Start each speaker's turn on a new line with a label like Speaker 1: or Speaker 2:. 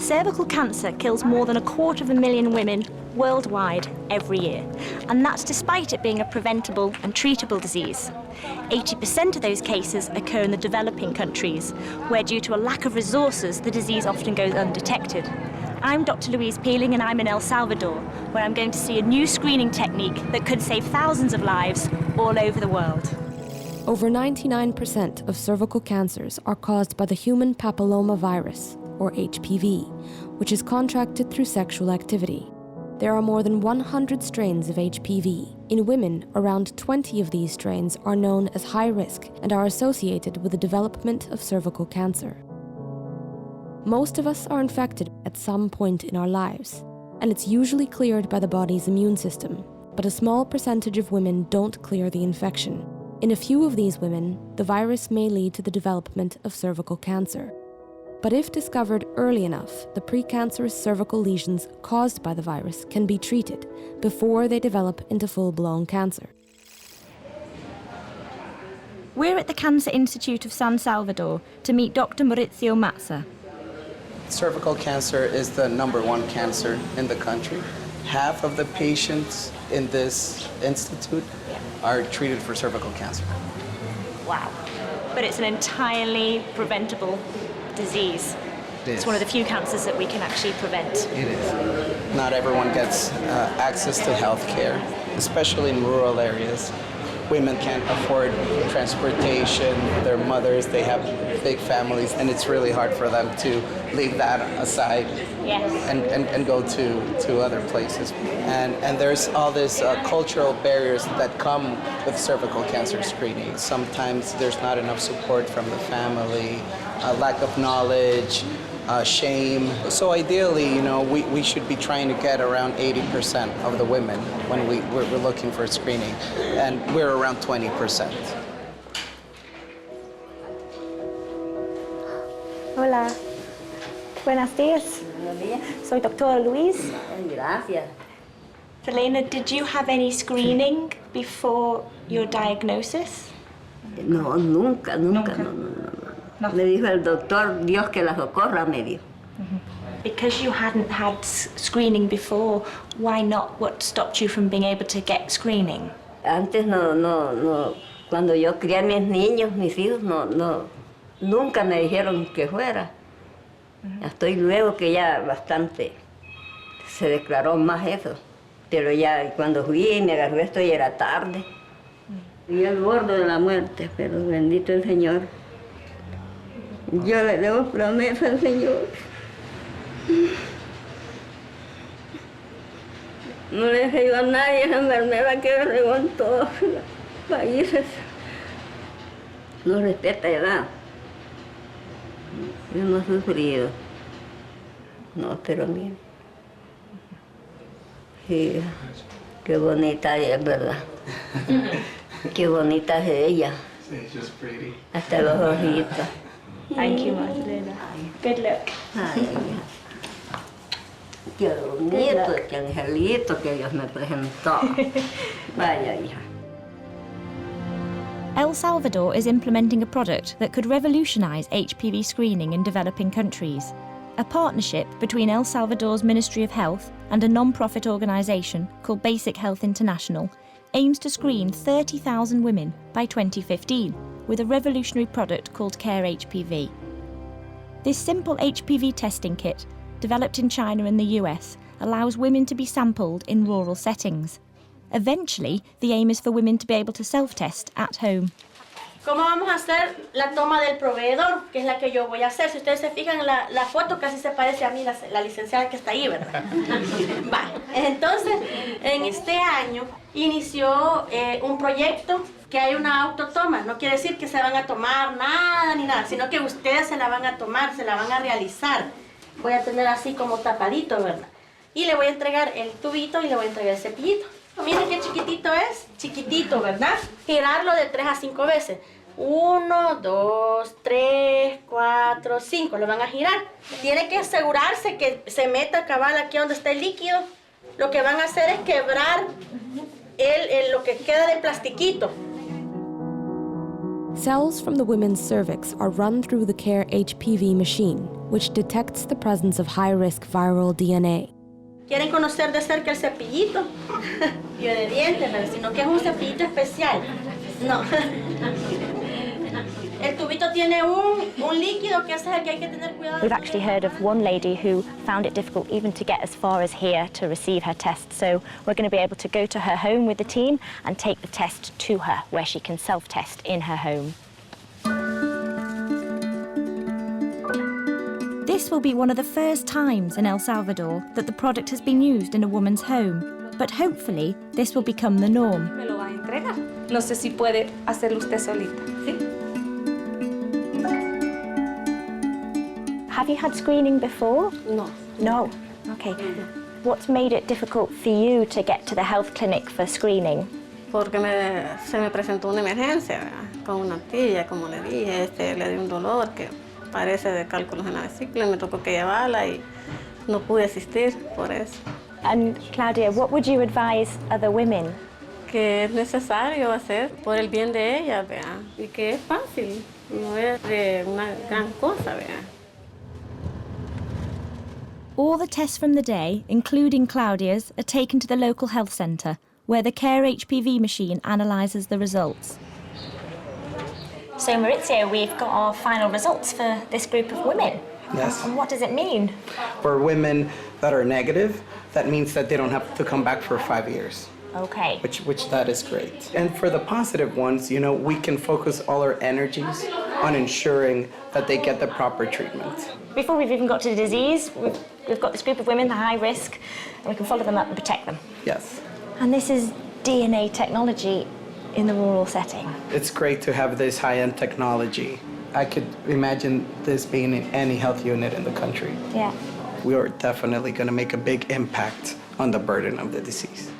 Speaker 1: Cervical cancer kills more than 250,000 women worldwide every year, and that's despite it being a preventable and treatable disease. 80% of those cases occur in the developing countries, where due to a lack of resources, the disease often goes undetected. I'm Dr. Louise Peeling, and I'm in El Salvador, where I'm going to see a new screening technique that could save thousands of lives all over the world.
Speaker 2: Over 99% of cervical cancers are caused by the human papillomavirus, or HPV, which is contracted through sexual activity. There are more than 100 strains of HPV. In women, around 20 of these strains are known as high risk and are associated with the development of cervical cancer. Most of us are infected at some point in our lives, and it's usually cleared by the body's immune system, but a small percentage of women don't clear the infection. In a few of these women, the virus may lead to the development of cervical cancer. But if discovered early enough, the precancerous cervical lesions caused by the virus can be treated before they develop into full-blown cancer.
Speaker 1: We're at the Cancer Institute of San Salvador to meet Dr. Maurizio Mazza.
Speaker 3: Cervical cancer is the #1 cancer in the country. Half of the patients in this institute are treated for cervical cancer.
Speaker 1: Wow. But it's an entirely preventable disease. It's one of the few cancers that we can actually prevent.
Speaker 3: It is. Not everyone gets access to health care, especially in rural areas. Women can't afford transportation. Their mothers, they have big families, and it's really hard for them to leave that aside and go to other places. And there's all these cultural barriers that come with cervical cancer screening. Sometimes there's not enough support from the family, lack of knowledge, shame. So ideally, you know, we should be trying to get around 80% of the women when we're looking for screening, and we're around 20%.
Speaker 1: Hola. Buenos días.
Speaker 4: Buenos días.
Speaker 1: Soy Dr. Luis.
Speaker 4: Gracias.
Speaker 1: Elena, did you have any screening before your diagnosis?
Speaker 4: No, nunca. No. Me dijo el doctor, Dios que la socorra, me dijo.
Speaker 1: Because you hadn't had screening before, why not? What stopped you from being able to get screening?
Speaker 4: Antes no. Cuando yo crié a mis niños, mis hijos, nunca me dijeron que fuera. Hasta luego que ya bastante se declaró más eso. Pero ya cuando fui y me agarró esto ya era tarde. Y al borde de la muerte, pero bendito el Señor. Yo le debo promesa al Señor. No le he a nadie esa enfermedad que regó en todos los países. No respeta edad. Yo no he sufrido. No, pero bien. Sí, qué bonita es, ¿verdad? Qué bonita es ella. Hasta los ojitos.
Speaker 1: Thank you, Magdalena. Good luck.
Speaker 4: Ay, qué bonito, qué angelito que Dios me presentó. Vaya, hija.
Speaker 1: El Salvador is implementing a product that could revolutionize HPV screening in developing countries. A partnership between El Salvador's Ministry of Health and a non-profit organization called Basic Health International aims to screen 30,000 women by 2015 with a revolutionary product called Care HPV. This simple HPV testing kit, developed in China and the US, allows women to be sampled in rural settings. Eventually, the aim is for women to be able to self-test at home.
Speaker 5: ¿Cómo vamos a hacer la toma del proveedor? Que es la que yo voy a hacer. Si ustedes se fijan, la foto casi se parece a mí, la licenciada que está ahí, ¿verdad? Vale. Entonces, en este año inició un proyecto que hay una autotoma. No quiere decir que se van a tomar nada ni nada, sino que ustedes se la van a tomar, se la van a realizar. Voy a tener así como tapadito, ¿verdad? Y le voy a entregar el tubito y le voy a entregar el cepillito. Miren qué chiquitito es, chiquitito, ¿verdad? Girarlo de 3 a 5 veces. 1, 2, 3, 4, 5. Lo van a girar. Tiene que asegurarse que se meta cabal aquí donde está el líquido. Lo que van a hacer es quebrar lo que queda de plastiquito.
Speaker 2: Cells from the women's cervix are run through the CARE HPV machine, which detects the presence of high-risk viral DNA.
Speaker 5: ¿Quieren conocer de cerca el cepillito? Yo de dientes, pero sino que es un cepillito especial. No. El tubito tiene un líquido que ese es el que hay que tener cuidado.
Speaker 1: We've actually heard of one lady who found it difficult even to get as far as here to receive her test. So we're going to be able to go to her home with the team and take the test to her, where she can self-test in her home. This will be one of the first times in El Salvador that the product has been used in a woman's home. But hopefully, this will become the norm.
Speaker 6: Me lo va a entregar. No sé si puede hacerlo usted solita. ¿Sí?
Speaker 1: Have you had screening before?
Speaker 6: No.
Speaker 1: No. Okay. What's made it difficult for you to get to the health clinic for screening?
Speaker 7: Porque se me presentó una emergencia, ¿verdad? Con una tía, como le dije, le dio un dolor que parece de cálculos en la vesícula, me tocó que llevarla y no pude asistir por eso.
Speaker 1: And Claudia, what would you advise other women?
Speaker 7: Que es necesario hacer por el bien de ellas, ¿verdad? Y que es fácil, no es de una gran cosa, ¿verdad?
Speaker 1: All the tests from the day, including Claudia's, are taken to the local health centre, where the CARE HPV machine analyses the results. So Maurizio, we've got our final results for this group of women.
Speaker 3: Yes.
Speaker 1: And what does it mean?
Speaker 3: For women that are negative, that means that they don't have to come back for 5 years.
Speaker 1: Okay.
Speaker 3: Which that is great. And for the positive ones, you know, we can focus all our energies on ensuring that they get the proper treatment.
Speaker 1: Before we've even got to the disease, we've got this group of women, the high risk, and we can follow them up and protect them.
Speaker 3: Yes.
Speaker 1: And this is DNA technology in the rural setting.
Speaker 3: It's great to have this high-end technology. I could imagine this being in any health unit in the country.
Speaker 1: Yeah.
Speaker 3: We are definitely going to make a big impact on the burden of the disease.